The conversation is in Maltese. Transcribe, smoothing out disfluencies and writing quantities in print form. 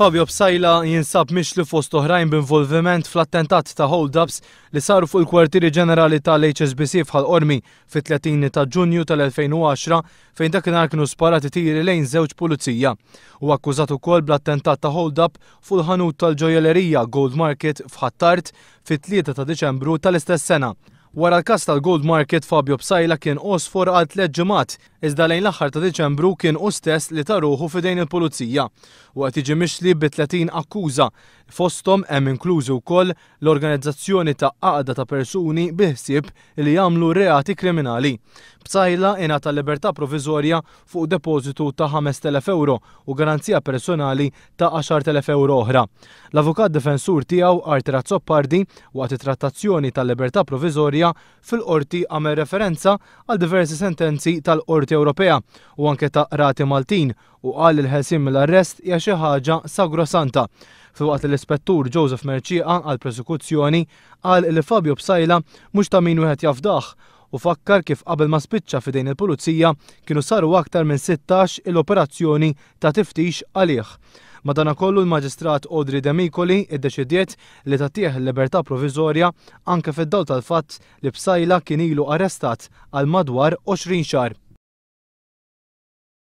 Fabio Psajla jinsab mixli fost oħrajn b'involviment fl-attentat ta' hold-ups li saru fuq il-kwartieri ġenerali tal-HSBC f'Ħalqormi fit-30 ta' Ġunju tal-2010 fejn dakinhar kienu sparati tiri lejn żewġ pulizija. U akkużat ukoll bl-attentat ta' hold-up fuq il-ħanut tal-ġojelerija Gold Market f'Ħattart fit-3 ta' Diċembru tal-istess sena. Wara l-każ tal-Gold Market, Fabio Psajla kien osfor għal 3 ġimgħat, iżda lejn l-aħħar ta' Diċembru kien hu stess li ta' ruħu f'idejn il-pulizija u qed jiġi mixli bi 30 akkuża. Fosthom hemm inklużi wkoll l-organizzazzjoni ta' għaqda ta' persuni biħsieb li jagħmlu reati kriminali. Psajla ingħata libertà proviżorja fuq depożitu ta' 5,000 euro u garanzija personali ta' 10,000 euro oħra. L-avukat difensur tiegħu Artur Azzoppardi waqt it-trattazzjoni tal-libertà proviżorja fil-qorti għamel referenza għal diversi sentenzi tal-Qorti Ewropea u anke ta' Rati Maltin u qal li l-ħelsien mill-arrest hija xi ħaġa sagrosanta. Filwaqt l-ispettur Joseph Merċieqa għall prosekuzzjoni qal li Fabio Psajla mhux ta' min wieħed jafdah u fakkar kif qabel ma spiċċa f'idejn il-pulizija kienu saru aktar minn 16 il-operazzjoni ta' tiftix għalih. Madankollu l-Maġistrat Audrey Demicoli iddeċidiet li tagħtih il-libertà proviżorja anke fid-dawl tal-fatt li Psajla kien ilu arrestat għal madwar 20 xahar.